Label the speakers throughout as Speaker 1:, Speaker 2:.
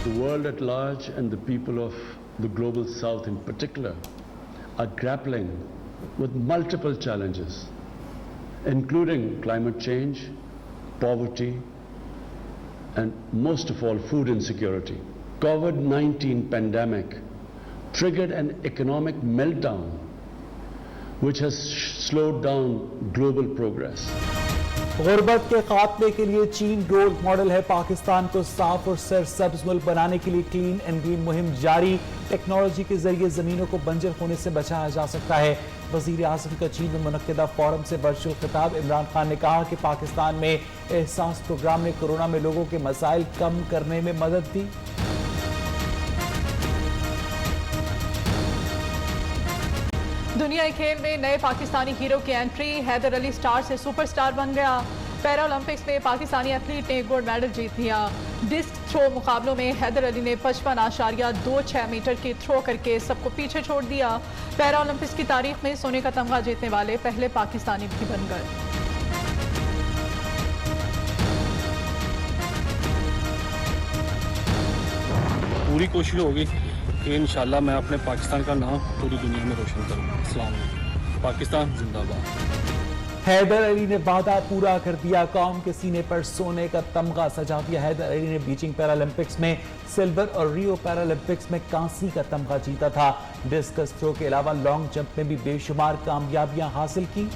Speaker 1: The world at large and the people of the global south in particular are grappling with multiple challenges, including climate change, poverty, and most of all, food insecurity. COVID-19 pandemic triggered an economic meltdown which has slowed down global progress.
Speaker 2: गुर्बत के खात्मे के लिए चीन role model है। पाकिस्तान को साफ और सरसब्ज मुल्क बनाने के लिए क्लीन एंड ग्रीन मुहिम जारी। टेक्नोलॉजी के जरिए जमीनों को बंजर होने से बचाया जा सकता है। वजीर आजम का चीन में मुनक्किदा फोरम से वर्चुअल खिताब। इमरान खान ने कहा कि पाकिस्तान में एहसास प्रोग्राम ने कोरोना में लोगों के मसाइल कम करने में मदद दी।
Speaker 3: दुनिया खेल में नए पाकिस्तानी हीरो की एंट्री। हैदर अली स्टार से सुपरस्टार बन गया। पैरा ओलंपिक्स में पाकिस्तानी एथलीट ने गोल्ड मेडल जीत लिया। डिस्क थ्रो मुकाबलों में हैदर अली ने 55.26 मीटर की थ्रो करके सबको पीछे छोड़ दिया। पैरा ओलंपिक्स की तारीख में सोने का तमगा जीतने वाले पहले पाकिस्तानी भी बन गए।
Speaker 4: पूरी कोशिश होगी कि इंशाल्लाह मैं अपने पाकिस्तान का नाम पूरी दुनिया में रोशन करूँगा। अस्सलाम वालेकुम। पाकिस्तान जिंदाबाद।
Speaker 2: हैदर अली ने वादा पूरा कर दिया। कौम के सीने पर सोने का तमगा सजा दिया। हैदर अली ने बीजिंग पैरालंपिक्स में सिल्वर और रियो पैरालंपिक्स में कांसी का तमगा जीता था। डिस्कस थ्रो के अलावा लॉन्ग जंप में भी बेशुमार कामयाबियां हासिल की।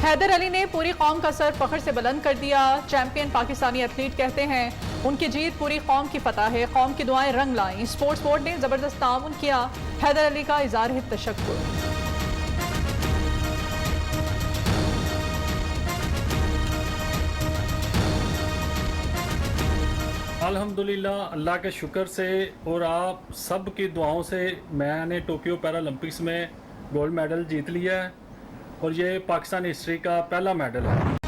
Speaker 3: हैदर अली ने पूरी कौम का सर फख्र से बुलंद कर दिया। चैंपियन पाकिस्तानी एथलीट कहते हैं उनकी जीत पूरी कौम की फतह है। कौम की दुआएं रंग लाई। स्पोर्ट्स बोर्ड ने जबरदस्त ताउन किया। हैदर अली का इज़हार है तशक्कुर।
Speaker 4: अल्हम्दुलिल्लाह, अल्लाह के शुक्र से और आप सब की दुआओं से मैंने टोक्यो पैरालंपिक्स में गोल्ड मेडल जीत लिया है और ये पाकिस्तान हिस्ट्री का पहला मेडल है।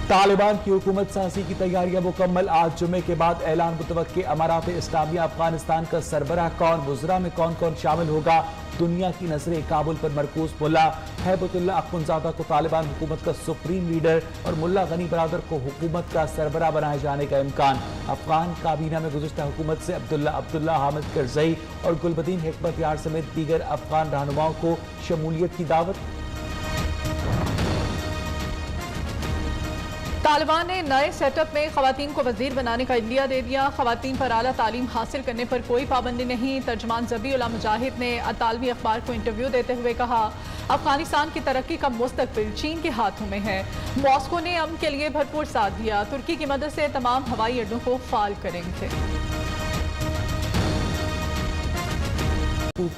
Speaker 2: तालिबान की हुकूमत साजी की तैयारियां मुकम्मल। आज जुमे के बाद ऐलान मुतवक्के। अमारात इस्लामिया अफगानिस्तान का सरबराह कौन, वज़रा में कौन कौन शामिल होगा। दुनिया की नजरें काबुल पर मरकूज। मुल्ला हैबतुल्लाह अख्वंज़ादा को तालिबान हुकूमत का सुप्रीम लीडर और मुल्ला गनी बरादर को हुकूमत का सरबराह बनाए जाने का इम्कान। अफगान काबीना में गुज़श्ता हुकूमत से अब्दुल्ला हामिद करज़ई और गुलबदीन हिकमत यार समेत दीगर अफगान रहनुमाओं को शमूलियत की दावत।
Speaker 3: तालिबान ने नए सेटअप में खवातीन को वजीर बनाने का इंडिया दे दिया। खवातीन पर आला तालीम हासिल करने पर कोई पाबंदी नहीं। तर्जमान ज़बीउल्लाह मुजाहिद ने अतालवी अखबार को इंटरव्यू देते हुए कहा, अफगानिस्तान की तरक्की का मुस्तकबिल चीन के हाथों में है। मॉस्को ने अमन के लिए भरपूर साथ दिया। तुर्की की मदद से तमाम हवाई अड्डों को फाल करेंगे।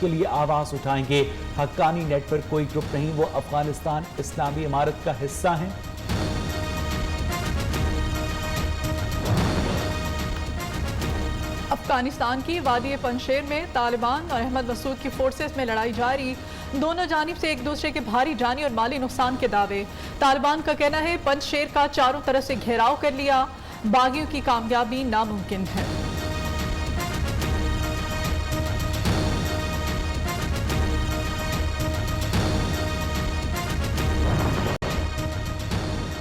Speaker 2: के लिए आवाज उठाएंगे। हक्कानी नेट पर कोई ग्रुप नहीं, वो अफगानिस्तान इस्लामी इमारत का हिस्सा है।
Speaker 3: अफगानिस्तान की वादी पंजशेर में तालिबान और अहमद मसूद की फोर्सेस में लड़ाई जारी। दोनों जानिब से एक दूसरे के भारी जानी और माली नुकसान के दावे। तालिबान का कहना है पंजशेर का चारों तरफ से घेराव कर लिया। बागियों की कामयाबी नामुमकिन है।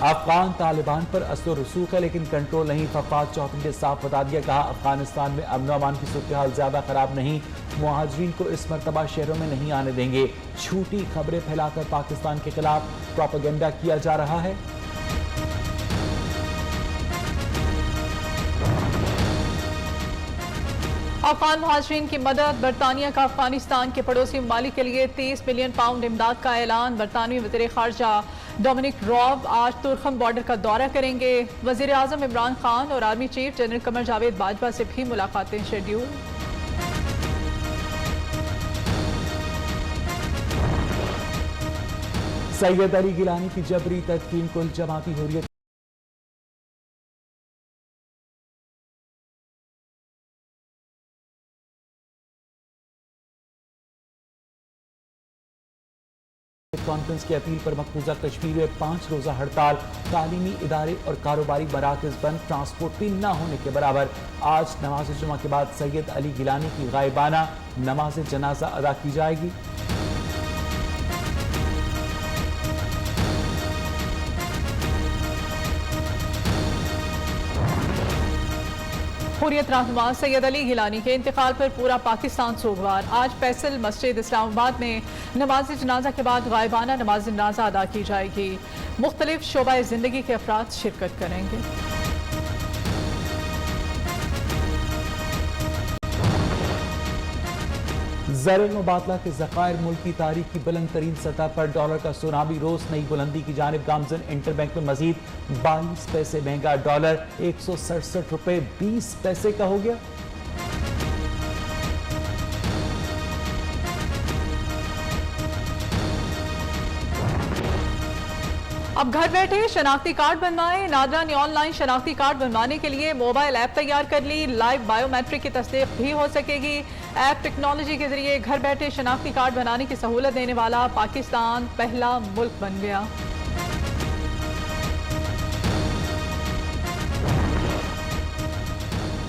Speaker 2: अफगान तालिबान पर असर रसूख है लेकिन कंट्रोल नहीं। फवाद चौधरी ने साफ बता दिया, कहा अफगानिस्तान में अमन अमान की सूरत हाल ज्यादा खराब नहीं। मुहाजिरीन को इस मरतबा शहरों में नहीं आने देंगे। झूठी खबरें फैलाकर पाकिस्तान के खिलाफ प्रोपेगेंडा किया जा रहा है।
Speaker 3: अफगान मुहाजिरीन की मदद। बरतानिया का अफगानिस्तान के पड़ोसी ममालिक के लिए 30 मिलियन पाउंड इमदाद का ऐलान। बरतानवी वज़ीर ख़ारजा डोमिनिक रॉब आज तुर्खम बॉर्डर का दौरा करेंगे। वज़ीर आज़म इमरान खान और army chief general Qamar Javed Bajwa से भी मुलाकातें शेड्यूल।
Speaker 2: सैयद अली गिलानी की जबरी तदफीन कुल जमाती हुर्रियत कॉन्फ्रेंस की अपील पर मकबूजा कश्मीर में 5 रोजा हड़ताल। तालीमी इदारे और कारोबारी मराकज बंद। ट्रांसपोर्ट न होने के बराबर। आज नमाज जुमा के बाद सैयद अली गिलानी की गायबाना नमाज जनाजा अदा की जाएगी।
Speaker 3: हुर्रियत रहनुमा सैयद अली गिलानी के इंतकाल पर पूरा पाकिस्तान सोगवार। आज फैसल मस्जिद इस्लामाबाद में नमाज जनाजा के बाद गायबाना नमाज जनाजा अदा की जाएगी। मुख्तलिफ शोबा जिंदगी के अफराद शिरकत करेंगे।
Speaker 2: ज़र मुबादला के ज़खायर मुल्क की तारीख की बुलंद तरीन सतह पर डॉलर का सुनामी रोज नई बुलंदी की जानिब गामजन। इंटरबैंक में मजीद 22 पैसे महंगा डॉलर 167 रुपए 20 पैसे का हो गया।
Speaker 3: अब घर बैठे शनाख्ती कार्ड बनवाएं। नादरा ने ऑनलाइन शनाख्ती कार्ड बनवाने के लिए मोबाइल ऐप तैयार कर ली। लाइव बायोमेट्रिक की तस्दीक भी हो सकेगी। ऐप टेक्नोलॉजी के जरिए घर बैठे शनाख्ती कार्ड बनाने की सहूलत देने वाला पाकिस्तान पहला मुल्क बन गया।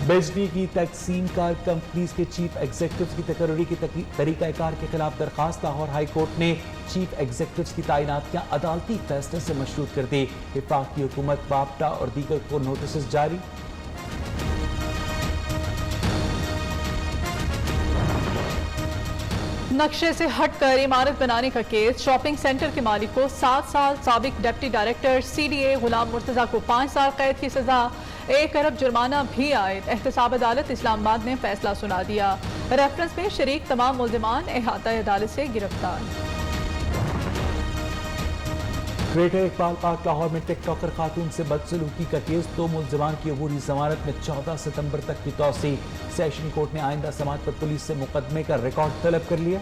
Speaker 2: बिजली की तकसीम कार कंपनीज के चीफ एग्जीक्यूटिव की तकर्री की तरीकाकार के खिलाफ दरखास्त। लाहौर हाई कोर्ट ने चीफ एग्जीक्यूटिव की तैनातियां अदालती फैसले से मशरूत कर दी। वफाकी हुकूमत, बाप्टा और दीगर को नोटिस जारी।
Speaker 3: नक्शे से हटकर इमारत बनाने का केस। शॉपिंग सेंटर के मालिक को 7 साल, साबिक डिप्टी डायरेक्टर CDA गुलाम मुर्तजा को 5 साल कैद की सजा, 1 अरब जुर्माना भी आयद। एहतसाब अदालत इस्लामाबाद ने फैसला सुना दिया। रेफरेंस में शरीक तमाम मुल्जिमान अहाता अदालत से गिरफ्तार।
Speaker 2: ग्रेटर इकबाल पार्क लाहौर में टिकटॉकर खातून से बदसलूकी का केस। 2 मुल्जिमान की अबूरी जमानत में 14 सितंबर तक की तौसी। सेशन कोर्ट ने आइंदा समात पर पुलिस से मुकदमे का रिकॉर्ड तलब कर लिया।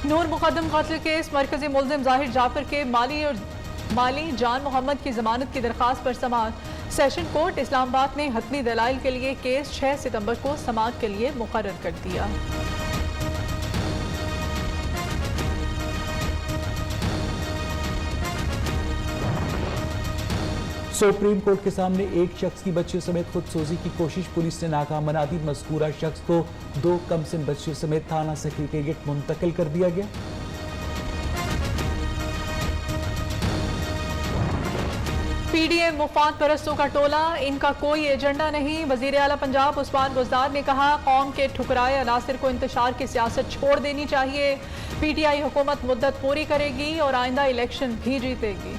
Speaker 3: नूर मुकदम कत्ल केस। मरकजी मुल्जिम जाहिर जाफर के माली जान मोहम्मद की जमानत की दरखास्त पर समात। सेशन कोर्ट इस्लामाबाद ने हतमी दलाइल के लिए केस 6 सितंबर को समात के लिए मुकर्रर कर दिया।
Speaker 2: सुप्रीम कोर्ट के सामने एक शख्स की बच्चियों समेत खुदसोजी की कोशिश। पुलिस ने नाकाम बना दी। मज़कूरा शख्स को 2 कमसिन बच्चियों समेत थाना सेक्रेटेरिएट मुंतकिल कर दिया गया।
Speaker 3: PDM मुफाद परस्तों का टोला, इनका कोई एजेंडा नहीं। वजीर आला पंजाब उस्मान बुज़दार ने कहा, कौम के ठुकराए अनासिर को इंतशार की सियासत छोड़ देनी चाहिए। PTI हुकूमत मुद्दत पूरी करेगी और आइंदा इलेक्शन भी जीतेगी।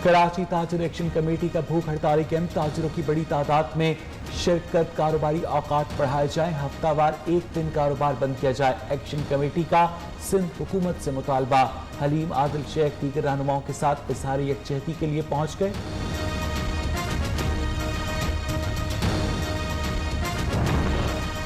Speaker 2: कराची ताजिर एक्शन कमेटी का भूख हड़ताली कैंप। ताजिरों की बड़ी तादाद में शिरकत। कारोबारी औकात बढ़ाए जाए। हफ्तावार 1 दिन कारोबार बंद किया जाए। एक्शन कमेटी का सिंध हुकूमत से मुतालबा। हलीम, आदिल शेख दीगर रहनुमाओं के साथ इजहार यकजहती के लिए पहुंच गए।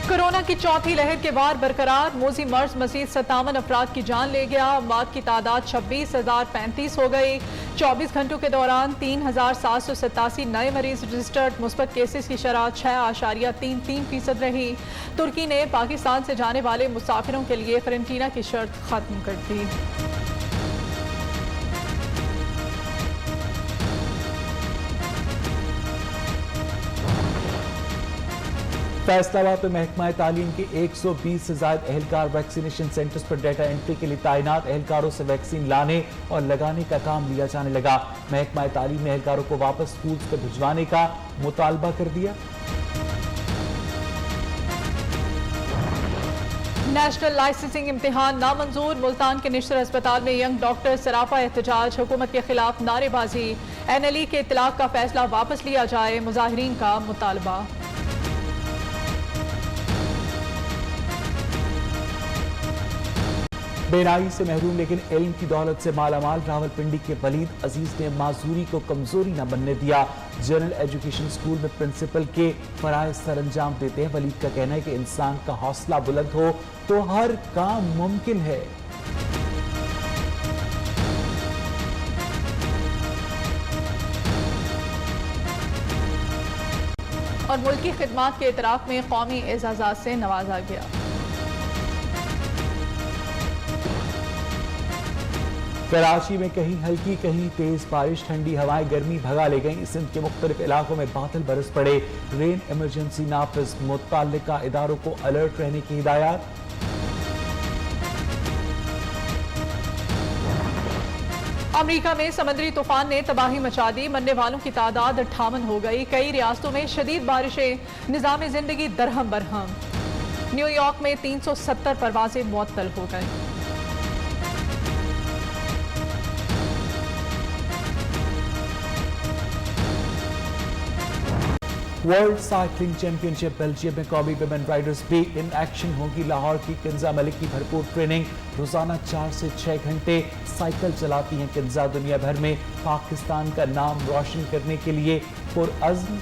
Speaker 3: कोरोना की चौथी लहर के बाद बरकरार। मोजी मर्ज मजीद 57 अफराद की जान ले गया। मौत की तादाद 26,035 हो गई। 24 घंटों के दौरान 3,787 नए मरीज रजिस्टर्ड। मुस्बत केसेस की शरह 6.33% रही। तुर्की ने पाकिस्तान से जाने वाले मुसाफिरों के लिए क्वारंटीना की शर्त खत्म कर दी।
Speaker 2: फैसलाबाद में महकमा तालीम के 120 से ज्यादा एहलकार वैक्सीनेशन सेंटर्स पर डाटा एंट्री के लिए तैनात। एहलकारों से वैक्सीन लाने और लगाने का काम लिया जाने लगा। महकमा तालीम ने एहलकारों को वापस स्कूल पर भिजवाने का मुतालबा कर दिया।
Speaker 3: नेशनल लाइसेंसिंग इम्तिहान नामंजूर। मुल्तान के निश्तर अस्पताल में यंग डॉक्टर सरापा एहतजाज। हुकूमत के खिलाफ नारेबाजी। NLE के इतलाक का फैसला वापस लिया जाए। मुजाहिरीन का मुतालबा।
Speaker 2: बेनाई से महरूम लेकिन इल्म की दौलत से मालामाल रावलपिंडी के वलीद अजीज ने माजूरी को कमजोरी न बनने दिया। जनरल एजुकेशन स्कूल में प्रिंसिपल के फराइज सर अंजाम देते हैं। वलीद का कहना है कि इंसान का हौसला बुलंद हो तो हर काम मुमकिन है।
Speaker 3: और मुल्की खिदमात के इतराफ में कौमी एजाजात से नवाजा गया।
Speaker 2: कराची में कहीं हल्की कहीं तेज बारिश, ठंडी हवाएं गर्मी भगा ले गई। सिंध के मुख्तलिफ इलाकों में बादल बरस पड़े। रेन इमरजेंसी नाफिज, मुतल्लिका इदारों को अलर्ट रहने की हिदायत।
Speaker 3: अमेरिका में समुद्री तूफान ने तबाही मचा दी। मरने वालों की तादाद 58 हो गई। कई रियासतों में शदीद बारिशें, निज़ाम जिंदगी दरहम बरहम। न्यूयॉर्क में 370 परवाजें मुअत्तल हो गई।
Speaker 2: वर्ल्ड साइकिलिंग चैंपियनशिप बेल्जियम में कौमी विमेन राइडर्स भी इन एक्शन होंगी। लाहौर की किंजा मलिक की भरपूर ट्रेनिंग, रोजाना 4 से 6 घंटे साइकिल चलाती हैं किंजा। दुनिया भर में पाकिस्तान का नाम रोशन करने के लिए पुरअज़्म